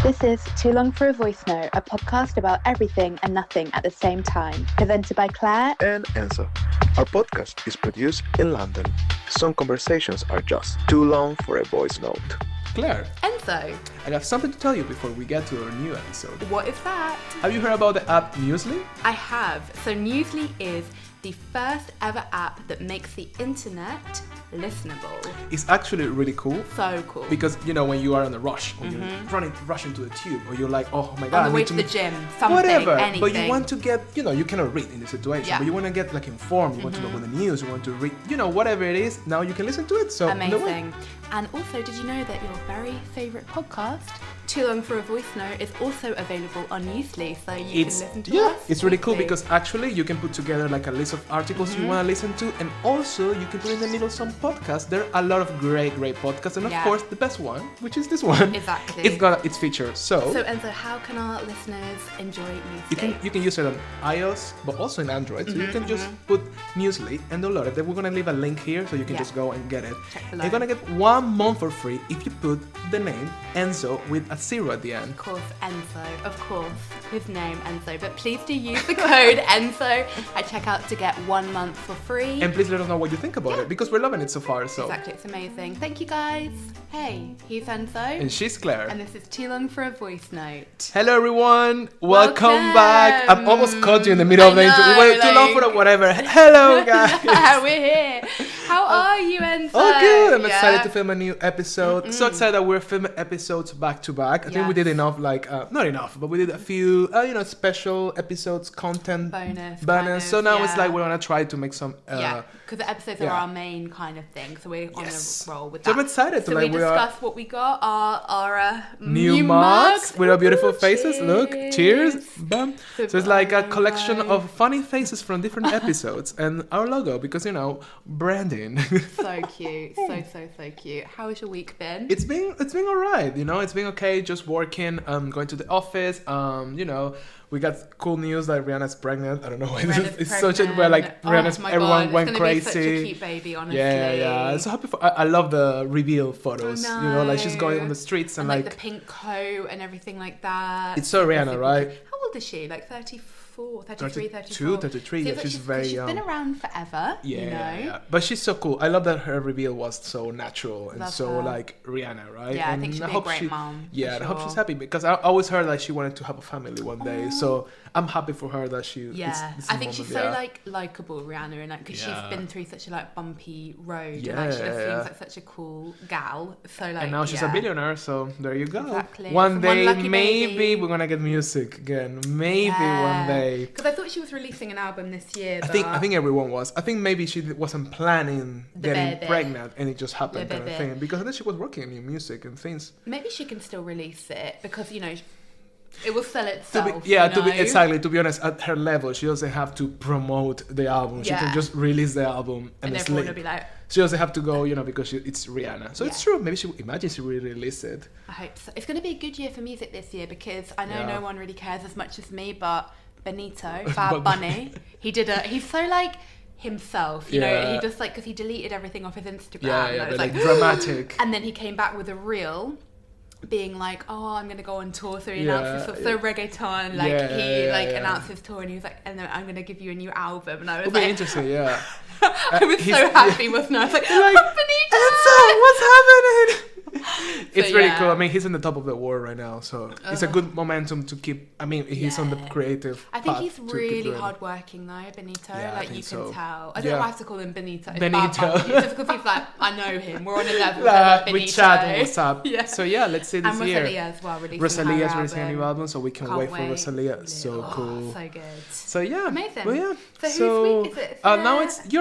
This is Too Long for a Voice Note, a podcast about everything and nothing at the same time. Presented by Claire and Enzo. Our podcast is produced in London. Some conversations are just too long for a voice note. Claire, Enzo, I have something to tell you before we get to our new episode. what is that? Have you heard about the app Newsly? I have. So Newsly is the first ever app that makes the internet listenable. It's actually really cool. So cool. Because, you know, when you are on a rush, or you're rushing to the tube, or you're like, oh my god, On the I way need to the gym, something, whatever. anything. But you want to get, you know, you cannot read in the situation, Yeah. but you want to get like informed, you want to know about the news, you want to read, you know, whatever it is, now you can listen to it. So amazing. And also, did you know that your very favourite podcast, Too Long for a Voice Note, is also available on Newsly, so you can listen to us. It's really cool weekly. because actually you can put together like a list of articles you want to listen to, and also you can put in the middle some podcasts. There are a lot of great podcasts, and of course the best one, which is this one. Exactly. It's got its features. So Enzo, how can our listeners enjoy Newsly? you can use it on iOS, but also in Android. So you can just put Newsly and download it. Then we're gonna leave a link here so you can just go and get it. Check below. You're gonna get 1 month for free if you put the name Enzo with a 0 at the end. Of course, Enzo. Of course, his name Enzo. But please do use the code Enzo at checkout to get 1 month for free. And please let us know what you think about it, because we're loving it so far. So Exactly, it's amazing. Thank you guys. Hey, he's Enzo. And she's Claire. And this is Too Long for a Voice Note. Hello everyone, welcome back. I've almost caught you in the middle of the intro. We went too long for the whatever. Hello guys. We're here. How are you, Enzo? Oh good, I'm excited to film a new episode. So excited that we're filming episodes back to back. I think we did enough, like, not enough, but we did a few, special episodes, content. Bonus. So now it's like we want to try to make some... because the episodes are our main kind of thing, so we're on a roll with that. So I'm excited to we discuss what we got, our new mugs with our beautiful faces. Look, cheers. Bam. So it's like a collection of funny faces from different episodes and our logo, because, you know, branding. So cute. So cute. How has your week been? It's been all right, you know. It's been okay, just working, going to the office. You know, we got cool news that Rihanna's pregnant. I don't know why it's such a where like Rihanna's everyone went crazy. It's gonna be such a cute baby, honestly. Yeah. So happy for I love the reveal photos. Oh, no. You know, like she's going on the streets and like the pink coat and everything like that. It's so Rihanna, right? How old is she? Like 34, 33, 32, 33. Yeah, she's very young. She's been around forever. Yeah, you know? yeah. But she's so cool. I love that her reveal was so natural and Love so her. like Rihanna, right? Yeah, and I think she'll be a great mom. Yeah, for I hope sure. she's happy, because I always heard that she wanted to have a family one day. So I'm happy for her that she. Yeah, it's I a think moment, she's so like likable, Rihanna, and like because she's been through such a like bumpy road, and like she just seems like such a cool gal. So like, and now she's a billionaire, so there you go. Exactly. One From day, one lucky maybe baby. we're gonna get music again. Maybe one day. Because I thought she was releasing an album this year. I think everyone was. I think maybe she wasn't planning getting baby. pregnant, and it just happened, The kind of baby. thing. Because I think she was working on new music and things. maybe she can still release it because you know it will sell To itself. be To be honest, at her level, she doesn't have to promote the album. She can just release the album, and it's everyone lit. will be like, She doesn't have to go, you know, because it's Rihanna. So it's true. Maybe she will release it. I hope so. It's going to be a good year for music this year because I know no one really cares as much as me, but Benito, Bad Bunny, he's so like himself, you know, he just like, because he deleted everything off his Instagram. Yeah, and like dramatic. And then he came back with a reel being like, oh, I'm gonna go on tour, so he announced this so reggaeton, like announced his tour, and he was like, and then I'm gonna give you a new album, and I was It'll like, be interesting, yeah. I was so happy, wasn't I? I was like, Benito! Enzo, what's happening? It's So, really yeah. cool. I mean, he's in the top of the world right now, so it's a good momentum to keep. I mean, he's on the creative. I think path he's to keep really doing. hardworking though, Benito. Yeah, I like think you so. can tell. I don't know why I have to call him Benito. It's Benito. Bad Bunny. It's just because he's like, I know him. We're on a level. We chat on WhatsApp. Yeah. So yeah, let's see this And year. Rosalia as well. Rosalia's releasing a new album, so we can Can't wait for Rosalia. So cool. So good. So yeah. Amazing. Well, yeah. So whose week is it? Now it's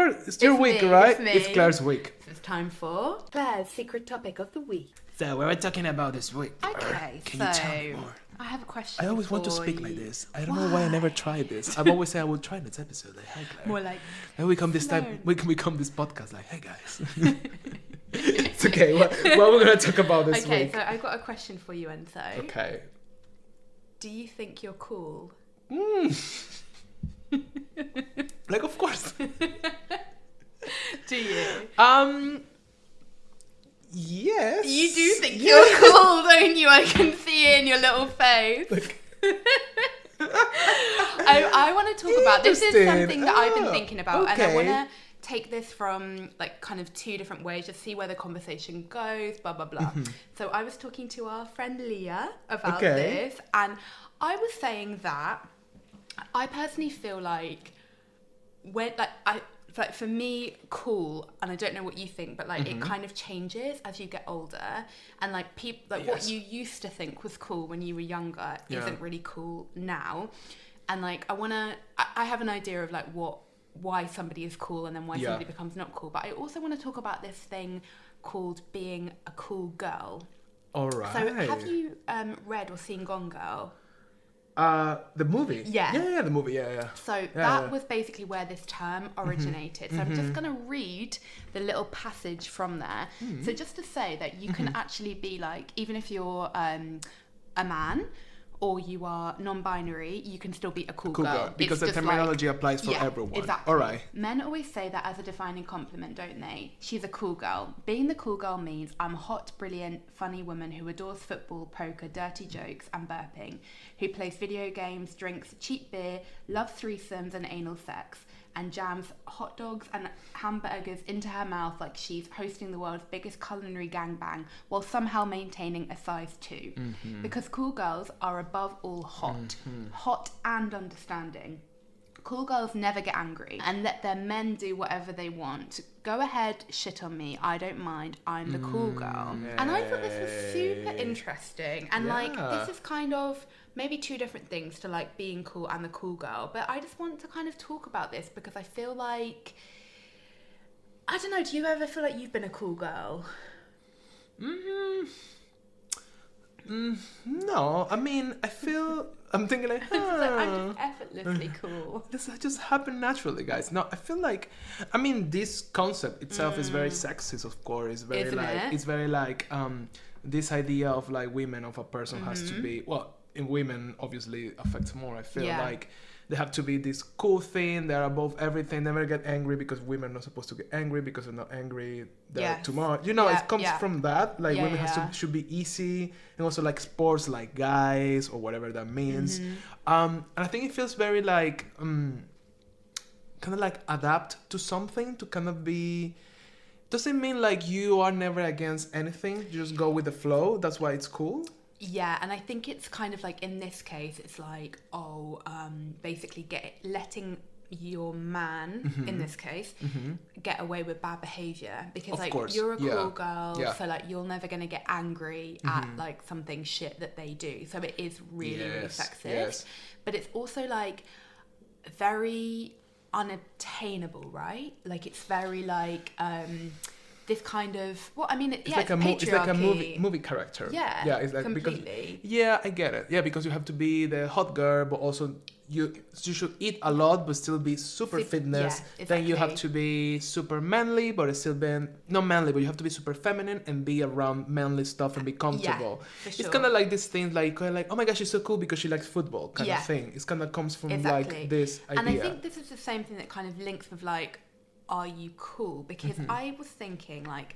your week, me, right? it's me. It's Claire's week. So it's time for Claire's secret topic of the week. So what are we talking about this week? Okay, Can you tell me more? I have a question. I always want to for speak you. like this. I don't know why I never tried this. I've always said I will try this episode. Like, hey, Claire. More like, And we come this time. We can become this podcast. Like, hey guys. It's okay. What we're gonna talk about this okay, week? so I've got a question for you, Enzo. Okay. Do you think you're cool? Like, of course. Do you? Yes. You do think you're cool, don't you? I can see it in your little face. I want to talk about, this is something that I've been thinking about, and I want to take this from like kind of two different ways, just see where the conversation goes, blah blah blah. So I was talking to our friend Leah about this, and I was saying that I personally feel like when like for me, cool, and I don't know what you think, but like it kind of changes as you get older, and like people, like what you used to think was cool when you were younger isn't really cool now. And like I have an idea of like why somebody is cool and then why somebody becomes not cool, but I also want to talk about this thing called being a cool girl. All right. So have you read or seen Gone Girl? The movie? Yeah, the movie, So that was basically where this term originated. So I'm just going to read the little passage from there. So just to say that you can actually be like, even if you're a man or you are non-binary, you can still be a cool girl. Because the terminology applies for everyone. Exactly. All right. Men always say that as a defining compliment, don't they? She's a cool girl. Being the cool girl means I'm a hot, brilliant, funny woman who adores football, poker, dirty jokes, and burping, who plays video games, drinks cheap beer, loves threesomes and anal sex, and jams hot dogs and hamburgers into her mouth like she's hosting the world's biggest culinary gangbang while somehow maintaining a size 2. Because cool girls are above all hot and understanding. Cool girls never get angry and let their men do whatever they want. Go ahead, shit on me. I don't mind. I'm the cool girl. And I thought this was super interesting. And like, this is kind of maybe two different things to like being cool and the cool girl. But I just want to kind of talk about this because I feel like, I don't know, do you ever feel like you've been a cool girl? No, I mean, I'm thinking like, I'm just effortlessly cool. This just happened naturally, guys. No, I feel like, I mean, this concept itself is very sexist, of course. It's very it's very like this idea of like women of a person has to be, well, in women obviously affects more. I feel like they have to be this cool thing. They're above everything. Never get angry because women are not supposed to get angry because they're not angry. They're too much. You know, it comes from that. Like women should be easy, and also like sports like guys or whatever that means. And I think it feels very like kind of like adapt to something to kind of be. Doesn't mean like you are never against anything. You just go with the flow. That's why it's cool. Yeah, and I think it's kind of like in this case, it's like, basically letting your man, in this case, get away with bad behaviour. Because of like, course. you're a cool girl, so like, you're never going to get angry at like something shit that they do. So it is really, really sexist. But it's also like very unattainable, right? Like, it's very like... this kind of, well, I mean, it's like it's like a movie character. Yeah, it's like completely. Because, I get it. Yeah, because you have to be the hot girl, but also you should eat a lot, but still be super fitness. Exactly. Then you have to be super manly, but still being not manly, but you have to be super feminine and be around manly stuff and be comfortable. For sure. It's kind of like this thing, like oh my gosh, she's so cool because she likes football, kind of thing. It's kind of comes from like this idea. And I think this is the same thing that kind of links with like, are you cool? Because I was thinking like,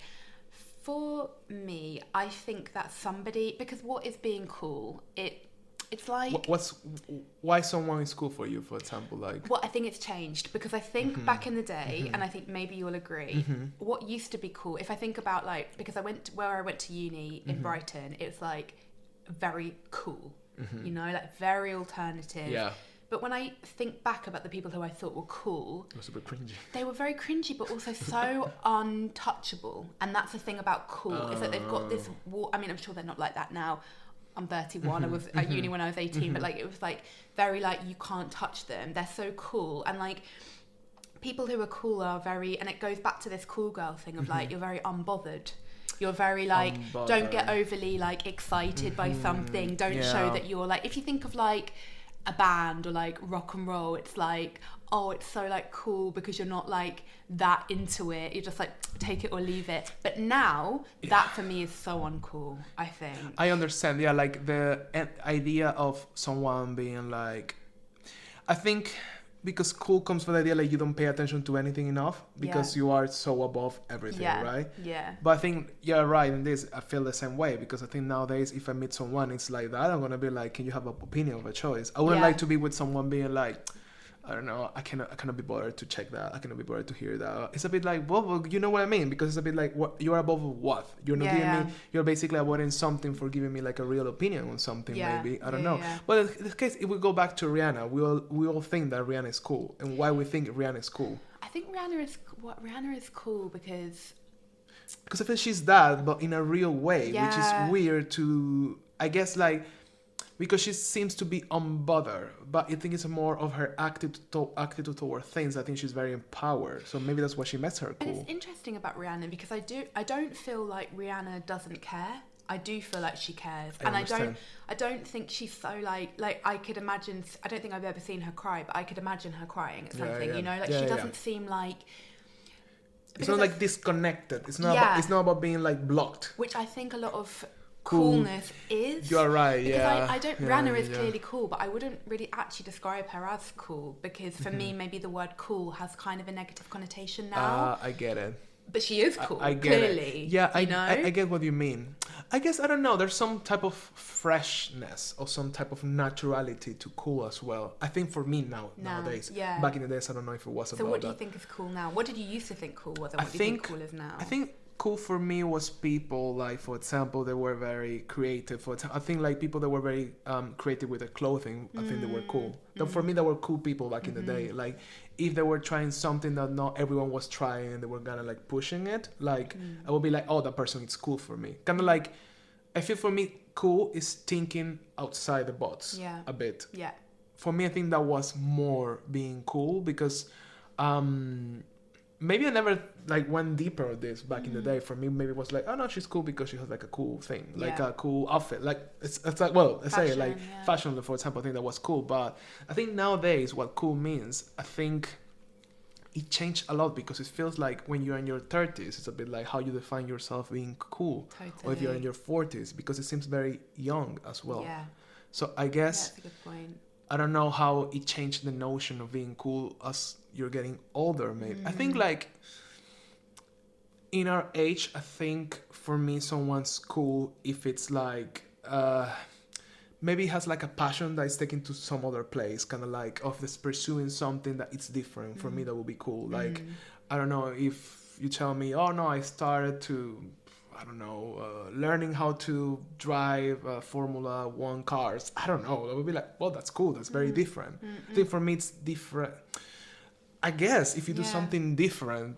for me, I think that somebody, because what is being cool? It's like... Why someone is cool for you, for example? Like, well, I think it's changed because I think back in the day, and I think maybe you'll agree, what used to be cool, if I think about like, because I went to uni in Brighton, it was like very cool, you know, like very alternative. Yeah. But when I think back about the people who I thought were cool, it was super cringy. They were very cringy, but also so untouchable. And that's the thing about cool, is that they've got this wall. I mean, I'm sure they're not like that now. I'm 31. I was at uni when I was 18, but like it was like very like you can't touch them. They're so cool, and like people who are cool are very. And it goes back to this cool girl thing of like you're very unbothered. You're very like don't get overly like excited by something. Don't show that you're like. If you think of like a band or like rock and roll, it's like, oh, it's so like cool because you're not like that into it. You're just like take it or leave it. But now that for me is so uncool, I think. I understand. Yeah, like the idea of someone being like, I think because cool comes from the idea like you don't pay attention to anything enough because you are so above everything, right? Yeah. But I think you're right in this. I feel the same way because I think nowadays if I meet someone, it's like that. I'm gonna be like, can you have an opinion of a choice? I wouldn't like to be with someone being like, I don't know, I cannot be bothered to check that. I cannot be bothered to hear that. It's a bit like, well, you know what I mean? Because it's a bit like, what you're above what? You're not giving me, you're basically avoiding something for giving me like a real opinion on something, maybe. I don't know. Yeah. But in this case, if we go back to Rihanna, we all think that Rihanna is cool. And why we think Rihanna is cool? I think Rihanna is cool because I feel she's that, but in a real way, which is weird to, I guess, like, because she seems to be unbothered, but I think it's more of her attitude toward things. I think she's very empowered, so maybe that's why she makes her cool. And it's interesting about Rihanna because I don't feel like Rihanna doesn't care. I do feel like she cares, and I don't think she's so like I could imagine. I don't think I've ever seen her cry, but I could imagine her crying at something. You know, like she doesn't seem like. It's not like disconnected. It's not. It's not about being like blocked. Which I think a lot of coolness is. You're right. Because I don't. Rihanna is clearly cool, but I wouldn't really actually describe her as cool because for me, maybe the word cool has kind of a negative connotation now. I get it. But she is cool. I get clearly. It. Yeah, I get what you mean. I guess I don't know. There's some type of freshness or some type of naturality to cool as well. I think for me nowadays. Yeah. Back in the days, I don't know if it was about that. So what do you think is cool now? What did you used to think cool was, and what do you think cool is now? I think cool for me was people like, for example, they were very creative. I think like people that were very creative with their clothing. I think they were cool. For me, they were cool people back in the day. Like if they were trying something that not everyone was trying and they were kind of like pushing it, like I would be like, oh, that person is cool for me. Kind of like, I feel for me, cool is thinking outside the box a bit. Yeah. For me, I think that was more being cool because maybe I never like went deeper on this back in the day. For me, maybe it was like, oh no, she's cool because she has like a cool thing, like a cool outfit. Like it's like, well, I say like fashion, for example, I think that was cool. But I think nowadays what cool means, I think it changed a lot because it feels like when you're in your 30s, it's a bit like how you define yourself being cool. Totally. Or if you're in your 40s, because it seems very young as well. Yeah. So I guess that's a good point. I don't know how it changed the notion of being cool as you're getting older, maybe. I think like in our age, I think for me someone's cool if it's like maybe has like a passion that is taken to some other place, kind of like of this pursuing something that it's different. For me that would be cool. Like I don't know, if you tell me, oh no, I started to learning how to drive Formula 1 cars. I don't know. I would be like, well, that's cool. That's very different. I think for me it's different. I guess if you do something different,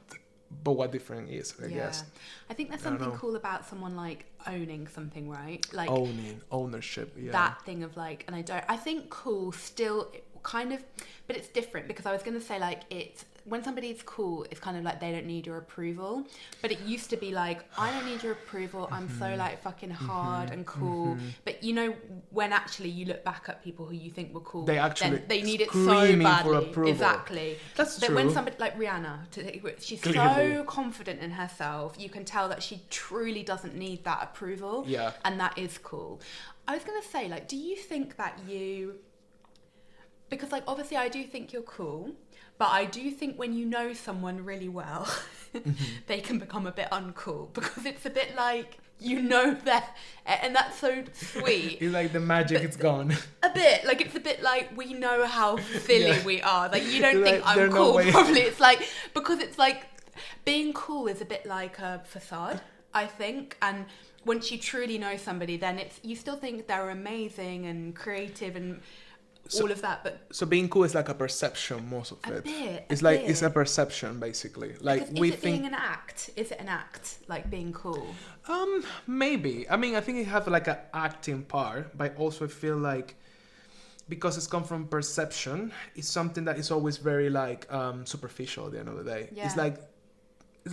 but what different is, I guess. I think there's something cool about someone like owning something, right? Like ownership, that thing of like, and I think cool still kind of, but it's different because I was going to say like it's, when somebody's cool, it's kind of like they don't need your approval. But it used to be like, I don't need your approval. I'm so like fucking hard and cool. But you know, when actually you look back at people who you think were cool, they actually they need it so badly. For approval. Exactly. That's but true. when somebody like Rihanna, she's so confident in herself. You can tell that she truly doesn't need that approval. Yeah. And that is cool. I was going to say, like, do you think that because like obviously I do think you're cool, but I do think when you know someone really well, they can become a bit uncool because it's a bit like, you know that, and that's so sweet. It's like the magic, it's gone. A bit, like it's a bit like we know how silly we are. Like you don't think I'm cool, no probably. It's like, because it's like, being cool is a bit like a facade, I think, and once you truly know somebody, then you still think they're amazing and creative and all of that, but so being cool is like a perception, most of it. It's a perception, basically. Like because is it an act? Is it an act, like being cool? Maybe. I mean, I think it has like an acting part, but I also feel like because it's come from perception, it's something that is always very like superficial at the end of the day. Yeah. It's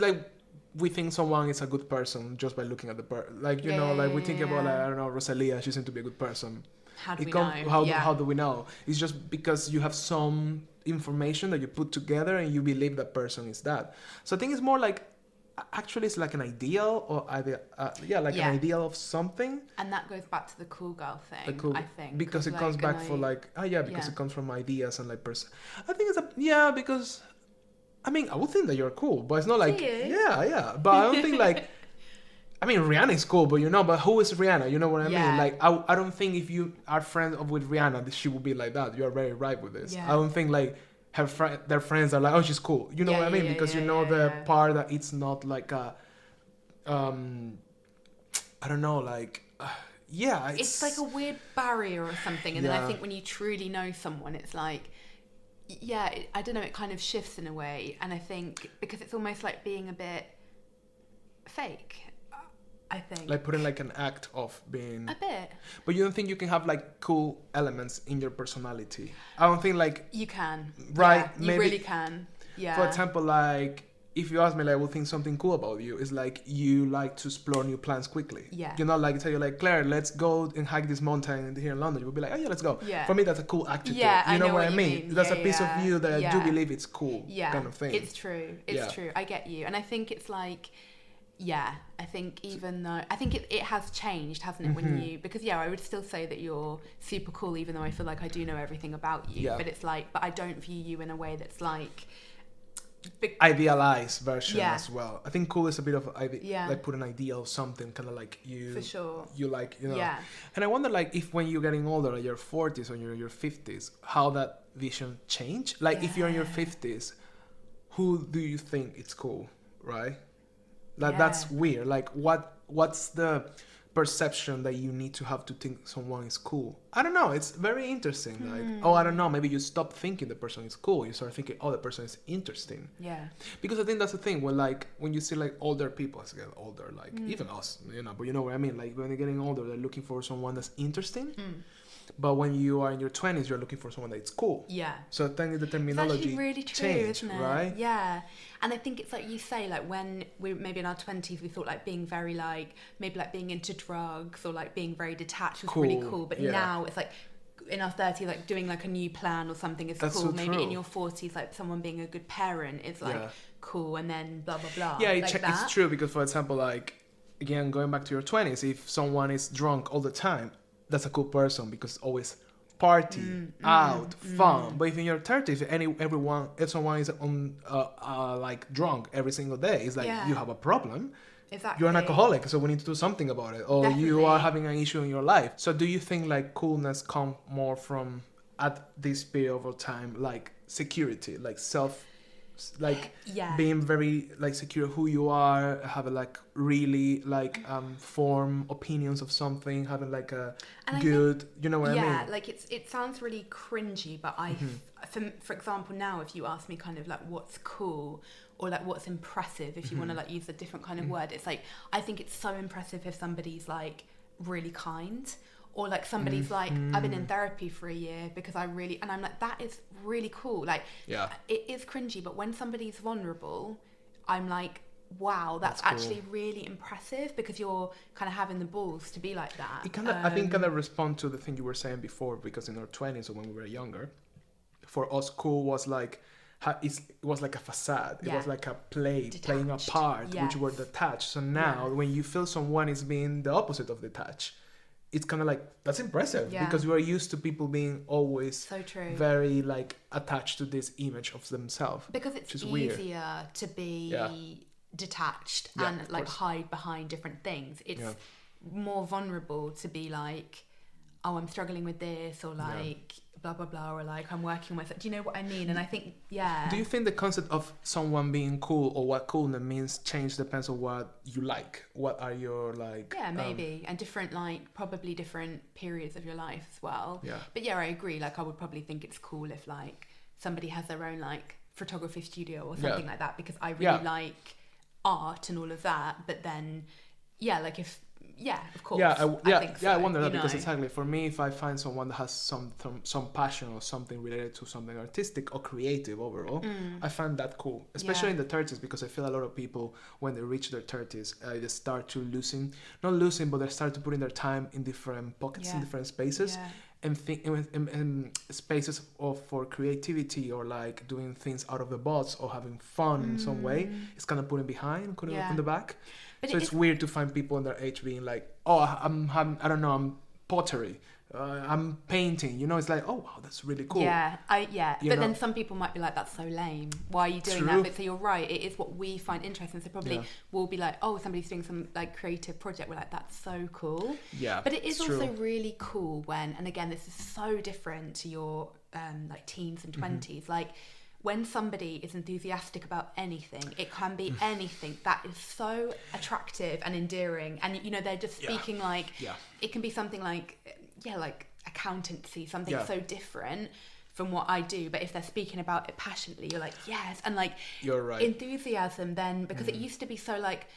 like we think someone is a good person just by looking at the like we think about like, I don't know, Rosalia, she seems to be a good person. How do we know? How do we know? It's just because you have some information that you put together and you believe that person is that. So I think it's more like actually it's like an ideal or idea, an ideal of something. And that goes back to the cool girl thing, I think. Because it comes back for like, because it comes from ideas and like person. I think it's because, I mean, I would think that you're cool, but it's not like, but I don't think like, I mean, Rihanna is cool, but but who is Rihanna? You know what I mean? Like, I don't think if you are friends with Rihanna, she would be like that. You are very right with this. I don't think like their friends are like, oh, she's cool. You know what I mean? Because the part that it's not like a, I don't know, like, it's like a weird barrier or something. And then I think when you truly know someone, it's like, I don't know, it kind of shifts in a way. And I think because it's almost like being a bit fake, I think. Like putting like an act of being... A bit. But you don't think you can have like cool elements in your personality? I don't think like... You can. Right? Yeah, you really can. Yeah. For example, like... If you ask me, like, I would think something cool about you is like you like to explore new plans quickly. Yeah. You're not like tell you like, Claire, let's go and hike this mountain here in London. You would be like, oh yeah, let's go. Yeah. For me, that's a cool attitude. Yeah, you know what I mean? That's a piece of you that I do believe it's cool. Yeah. Kind of thing. It's true. It's true. I get you, and I think it's like, I think even though I think it has changed, hasn't it? When you because I would still say that you're super cool, even though I feel like I do know everything about you. Yeah. But it's like, but I don't view you in a way that's like. Idealized version as well. I think cool is a bit of like put an ideal of something, kind of like you. For sure. You like And I wonder like if when you're getting older, like your 40s or your 50s, how that vision change. Like if you're in your 50s, who do you think it's cool, right? Like that's weird. Like what's the perception that you need to have to think someone is cool? I don't know, it's very interesting. Like I don't know, maybe you stop thinking the person is cool, you start thinking the person is interesting. Because I think that's the thing when you see like older people as get older, like even us, but you know what I mean, like when they're getting older, they're looking for someone that's interesting. But when you are in your 20s, you're looking for someone that's cool. So I think the terminology it's actually really true, isn't it? Right? Yeah. And I think it's like you say, like when we maybe in our 20s, we thought like being very like, maybe like being into drugs or like being very detached was really cool. But now it's like in our 30s, like doing like a new plan or something is that's cool. So maybe true. in your 40s, like someone being a good parent is like cool, and then blah, blah, blah. Yeah, like it's true because, for example, like, again, going back to your 20s, if someone is drunk all the time, that's a cool person because always party, out, fun. But if in your 30s, if someone is on like drunk every single day, it's like you have a problem. Exactly. You're an alcoholic, so we need to do something about it. Or you are having an issue in your life. So do you think like coolness come more from at this period of time, like security, like self, like being very like secure who you are, having like really like form opinions of something, having like a good, you know what I mean? Yeah, like it sounds really cringy, but for example, now if you ask me kind of like what's cool or like what's impressive, if you want to like use a different kind of word, it's like I think it's so impressive if somebody's like really kind. Or like somebody's like, I've been in therapy for a year because and I'm like, that is really cool. Like, it is cringy, but when somebody's vulnerable, I'm like, wow, that's actually cool. Really impressive because you're kind of having the balls to be like that. It kind of, I think, kind of respond to the thing you were saying before, because in our 20s or when we were younger, for us, cool was like, it was like a facade. It was like a playing a part, which were detached. So now, when you feel someone is being the opposite of detached, it's kind of like, that's impressive because you are used to people being always very like attached to this image of themselves. Because it's easier to be detached and like hide behind different things. It's more vulnerable to be like, oh, I'm struggling with this, or like blah blah blah, or like I'm working on myself. Do you know what I mean? And I think do you think the concept of someone being cool or what coolness means change depends on what you like? What are your like maybe and different, like probably different periods of your life as well. But I agree, like I would probably think it's cool if like somebody has their own like photography studio or something like that, because I really like art and all of that. But then like if of course. I think so, I wonder that because exactly for me, if I find someone that has some passion or something related to something artistic or creative overall, I find that cool, especially in the 30s, because I feel a lot of people when they reach their 30s, they start to but they start to put in their time in different pockets, in different spaces. and think in spaces for creativity or like doing things out of the box or having fun in some way, it's kind of putting behind, putting up in the back. But so it's weird to find people in their age being like, oh, I'm pottery. I'm painting, it's like, oh wow, that's really cool. But then some people might be like, that's so lame, why are you doing that? But so you're right, it is what we find interesting. So probably we'll be like, oh, somebody's doing some like creative project, we're like, that's so cool. But it is also really cool when, and again, this is so different to your like teens and 20s, like when somebody is enthusiastic about anything, it can be anything that is so attractive and endearing, and they're just speaking like it can be something like like accountancy, something so different from what I do, but if they're speaking about it passionately, you're like, yes. And like, you're right, enthusiasm then, because it used to be so like,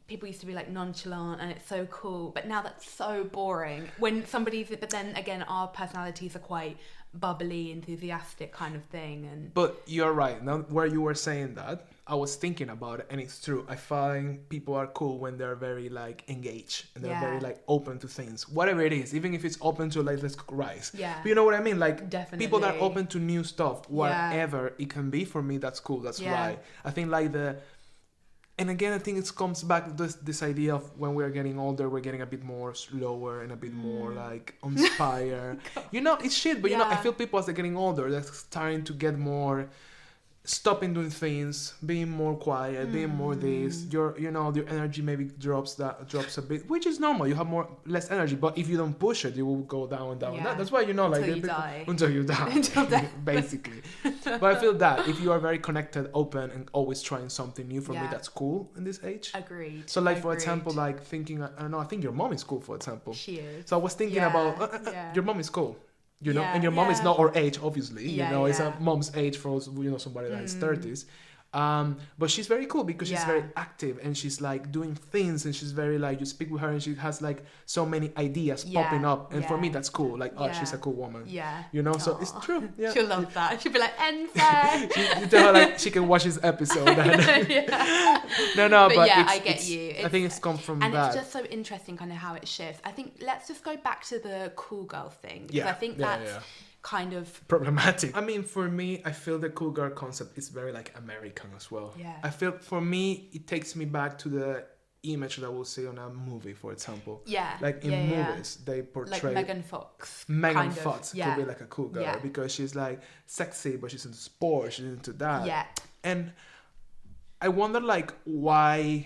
people used to be like nonchalant and it's so cool, but now that's so boring when but then again, our personalities are quite bubbly, enthusiastic kind of thing. And but you're right, now where you were saying that, I was thinking about it, and it's true. I find people are cool when they're very like engaged and they're very like open to things, whatever it is, even if it's open to like, let's cook rice. But you know what I mean? Like, definitely, people that are open to new stuff, whatever it can be, for me, that's cool. That's why I think like and again, I think it comes back to this idea of when we're getting older, we're getting a bit more slower and a bit more like inspired. It's shit, but I feel people as they're getting older, they're starting to get more stopping doing things, being more quiet, being more this. Your energy maybe drops a bit, which is normal. You have less energy, but if you don't push it, you will go down and down. And that's why until you die, basically. But I feel that if you are very connected, open, and always trying something new, for me, that's cool in this age. Agreed. So like, for example, like thinking, I don't know, I think your mom is cool, for example. She is. So I was thinking about your mom is cool. And your mom is not our age, obviously. It's a mom's age for somebody that's 30s. But she's very cool because she's very active and she's like doing things, and she's very like, you speak with her and she has like so many ideas popping up, and for me that's cool. Like, oh, she's a cool woman. So it's true. She'll love that. She'll be like, Ense. You tell her like she can watch this episode. No, but I get you. I think it's come from and that. It's just so interesting kind of how it shifts. I think let's just go back to the cool girl thing, because I think that's kind of problematic. I mean, for me, I feel the cool girl concept is very like American as well. I feel for me, it takes me back to the image that we'll see on a movie, for example. Like in movies, they portray like Megan Fox. Megan Fox could be like a cool girl because she's like sexy, but she's into sports, she's into that. And I wonder like why.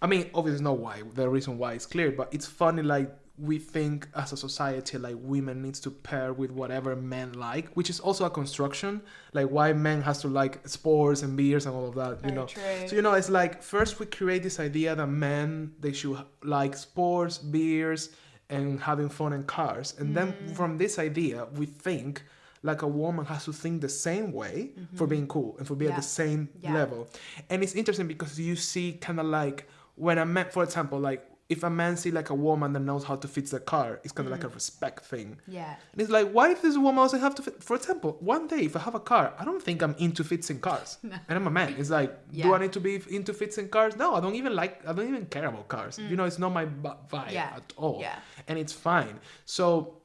I mean, obviously not why. The reason why is clear, but it's funny like, we think as a society like women needs to pair with whatever men like, which is also a construction, like why men has to like sports and beers and all of that. True. So it's like, first we create this idea that men, they should like sports, beers, and having fun in cars, and then from this idea we think like a woman has to think the same way for being cool and for being at the same level. And it's interesting because you see kind of like when a man, for example, like if a man see like a woman that knows how to fix the car, it's kind of like a respect thing. And it's like, why if this woman doesn't have to fit? For example, one day if I have a car, I don't think I'm into fixing cars. And I'm a man. It's like, do I need to be into fixing cars? No, I don't even care about cars. It's not my vibe at all. And it's fine. So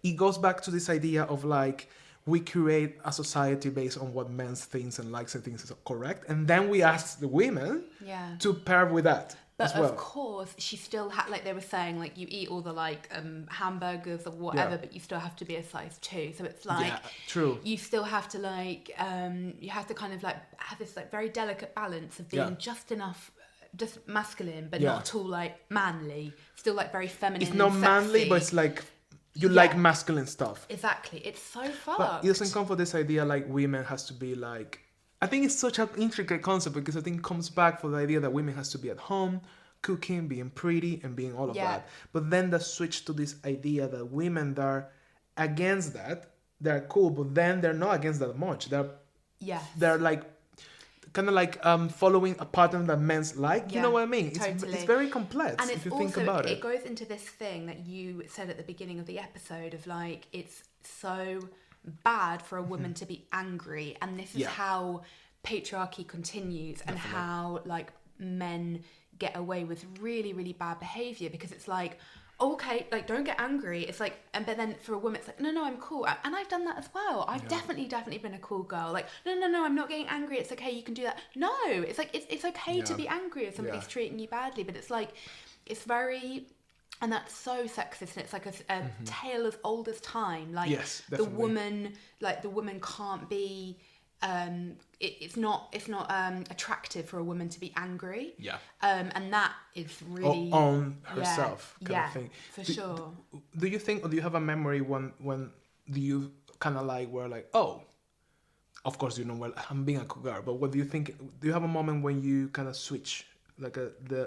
it goes back to this idea of like, we create a society based on what men thinks and likes and thinks is correct. And then we ask the women to pair with that. But of course, she still had, like they were saying, like you eat all the like hamburgers or whatever, but you still have to be a size 2. So it's like, true. You still have to like, you have to kind of like have this like very delicate balance of being just enough, just masculine, but not at all like manly. Still like very feminine. It's not and manly, but it's like you like masculine stuff. Exactly. It's so fucked. But it doesn't come for this idea like women has to be like. I think it's such an intricate concept because I think it comes back for the idea that women has to be at home, cooking, being pretty, and being all of that. But then the switch to this idea that women that are against that, they're cool, but then they're not against that much. They're like kind of like following a pattern that men's like. You know what I mean? Totally. It's very complex and if you think about it. It goes into this thing that you said at the beginning of the episode of like, it's so bad for a woman to be angry, and this is how patriarchy continues and how like men get away with really, really bad behavior, because it's like, okay, like, don't get angry. It's like, but then for a woman, it's like, no, I'm cool. And I've done that as well. I've definitely been a cool girl. Like, no, I'm not getting angry. It's okay, you can do that. No, it's like, it's okay to be angry if somebody's treating you badly, but it's like, it's very... And that's so sexist, and it's like a tale as old as time. Like, yes, the woman can't be... it's not attractive for a woman to be angry. Yeah. And that is really... Or on herself kind of thing. For sure. Do you think, or do you have a memory when do you kind of like were like, oh, of course, you know, well, I'm being a cool girl, but what do you think, do you have a moment when you kind of switch like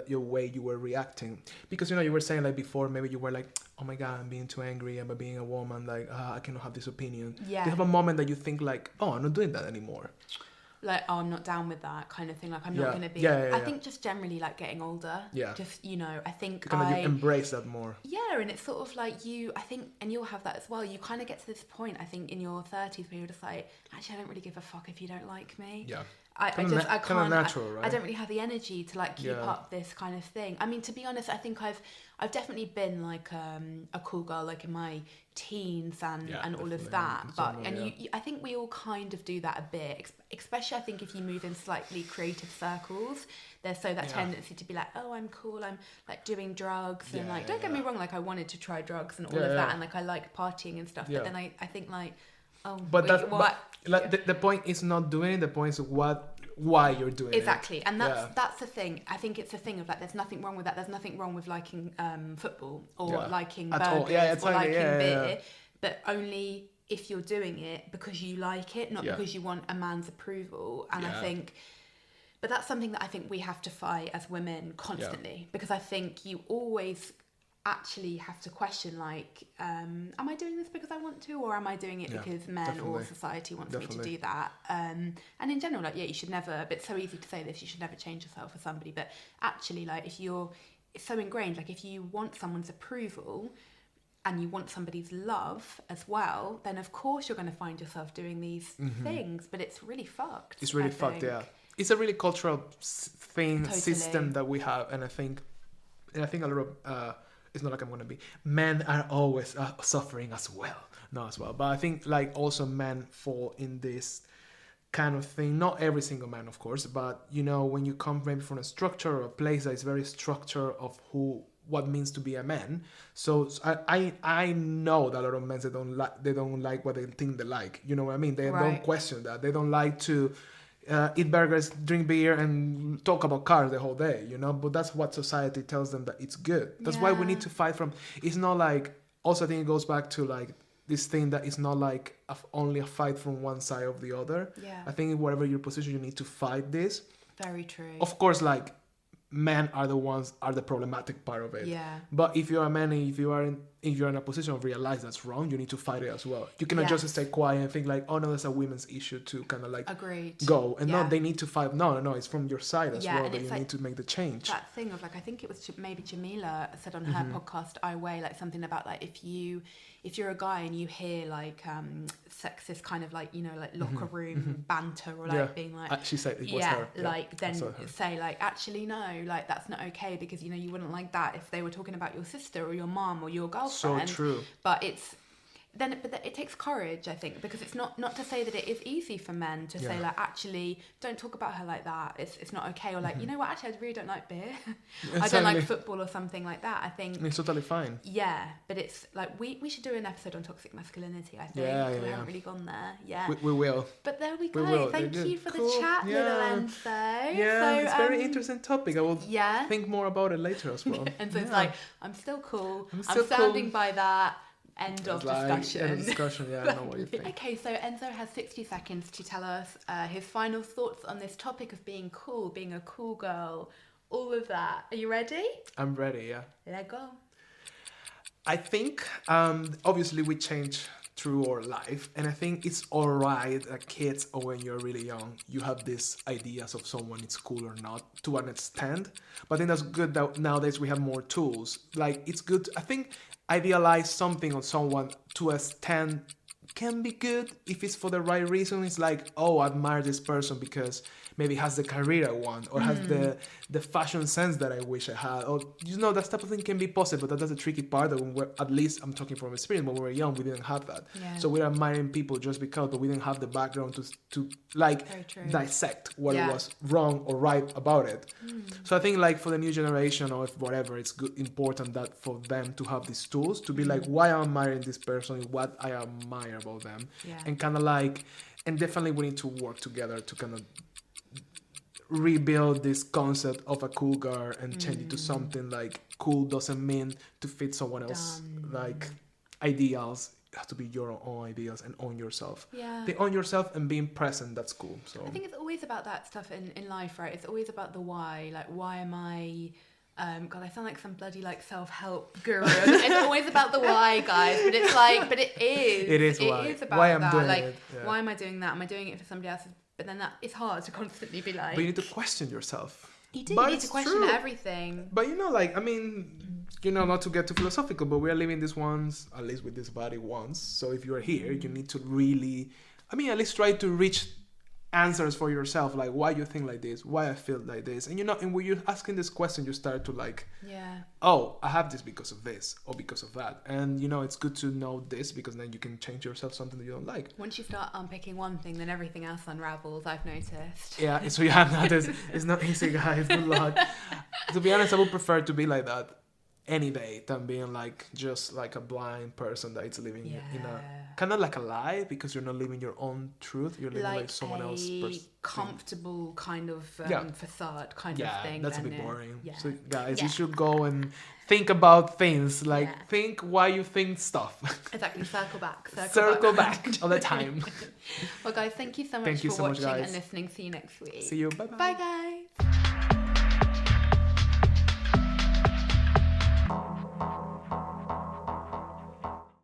your way you were reacting? Because, you know, you were saying like before, maybe you were like, oh my God, I'm being too angry, I'm being a woman, like, I cannot have this opinion. Yeah. Do you have a moment that you think like, oh, I'm not doing that anymore? Like, oh, I'm not down with that kind of thing. Like, I'm not going to be... I think just generally, like, getting older. Yeah. Just, you know, I think you embrace that more. Yeah, and it's sort of like I think, and you'll have that as well, you kind of get to this point, I think, in your 30s where you're just like, actually, I don't really give a fuck if you don't like me. Yeah. I can't, natural, right? I don't really have the energy to like keep up this kind of thing. I mean, to be honest, I think I've definitely been like a cool girl, like in my teens and all of that. But I think we all kind of do that a bit, especially I think if you move in slightly creative circles. There's that tendency to be like, oh, I'm cool, I'm like doing drugs and like, don't get me wrong, like I wanted to try drugs and all of that, and like I like partying and stuff. But then I think like, oh, but the point is not doing it. The point is why you're doing exactly. And that's the thing. I think it's a thing of like, there's nothing wrong with that. There's nothing wrong with liking football or liking burgers or liking beer, but only if you're doing it because you like it, not because you want a man's approval. And I think, but that's something that I think we have to fight as women constantly, because I think you always actually have to question like, am I doing this because I want to, or am I doing it because men or society wants me to do that? And in general, like, you should never, but it's so easy to say this, you should never change yourself for somebody, but actually, like, it's so ingrained, like, if you want someone's approval and you want somebody's love as well, then of course you're going to find yourself doing these things, but it's really fucked. It's really fucked, It's a really cultural system that we have, and I think a lot of it's not like I'm going to be... Men are always suffering as well. Not as well. But I think like also men fall in this kind of thing. Not every single man, of course. But, you know, when you come maybe from a structure or a place that is very structure of what means to be a man. So I know that a lot of men, they don't like what they think they like. You know what I mean? They don't question that. They don't like to... eat burgers, drink beer, and talk about cars the whole day, you know? But that's what society tells them that it's good. That's why we need to fight from... It's not like... Also, I think it goes back to, like, this thing that it's not, like, only a fight from one side or the other. Yeah. I think whatever your position, you need to fight this. Very true. Of course, like, men are the problematic part of it. Yeah. But if you're a man and if you're in a position of realize that's wrong, you need to fight it as well. You cannot just stay quiet and think like, oh no, that's a women's issue to kind of like go. And no, they need to fight. No, it's from your side as well that you need to make the change. That thing of like, I think it was maybe Jamila said on her podcast, I Weigh, like something about like if you're a guy and you hear like sexist kind of like, you know, like locker room banter or like being like... She said it was her. Like then say like, actually no, like that's not okay because, you know, you wouldn't like that if they were talking about your sister or your mom or your girlfriend. So true. But it takes courage, I think, because it's not to say that it is easy for men to say like, actually don't talk about her like that, it's not okay, or like, you know what, actually I really don't like beer. I don't like football or something like that. I think it's totally fine. Yeah, but it's like we should do an episode on toxic masculinity, I think. We haven't really gone there. We will. But there we go. Thank you for the chat, little Enzo. So, it's a very interesting topic. I will think more about it later as well. And so it's like, I'm still cool, I'm standing by that. End of discussion. End of discussion, I know what you think. Okay, so Enzo has 60 seconds to tell us his final thoughts on this topic of being cool, being a cool girl, all of that. Are you ready? I'm ready, yeah. Let go. I think, obviously we change through our life, and I think it's alright that kids, or when you're really young, you have these ideas of someone is cool or not to an extent. But I think that's good that nowadays we have more tools. Like, it's good, I think idealize something on someone to a extent can be good if it's for the right reason. It's like, oh, I admire this person because maybe has the career I want, or has the fashion sense that I wish I had, or that type of thing can be possible. But that's the tricky part. That when at least I'm talking from experience. When we were young, we didn't have that. Yeah. So we're admiring people just because, but we didn't have the background to like dissect what was wrong or right about it. So I think like for the new generation or whatever, it's important that for them to have these tools to be like, why I'm admiring this person, what I admire about them, and kind of like, and definitely we need to work together to kind of rebuild this concept of a cool girl and change it to something like cool doesn't mean to fit someone else like ideals. You have to be your own ideals and own yourself. Be own yourself and being present. That's cool. So I think it's always about that stuff in life, right? It's always about the why. Like, why am I? God, I sound like some bloody like self-help guru. It's always about the why, guys. But it's like, but it is. It is about why I'm that. doing like, it. Yeah. Why am I doing that? Am I doing it for somebody else? But then that it's hard to constantly be like. But you need to question yourself. You do. But You need to question true. Everything. But like, I mean, not to get too philosophical, but we are living this once, at least with this body once. So if you are here, you need to really, at least try to reach answers for yourself, like why you think like this, why I feel like this, and and when you're asking this question, you start to like, oh, I have this because of this or because of that, and it's good to know this because then you can change yourself something that you don't like. Once you start unpicking one thing, then everything else unravels. I've noticed. Yeah, so it's not easy, guys. Good luck. To be honest, I would prefer to be like that any day than being like just like a blind person that is living in a kind of like a lie, because you're not living your own truth, you're living like someone else's comfortable kind of facade kind of thing. That's a bit boring. So guys, Yeah. you should go and think about things, like think why you think stuff. Exactly. Circle back All the time. Well, guys, thank you so much for watching and listening. See you next week. See you. Bye-bye. Bye, guys.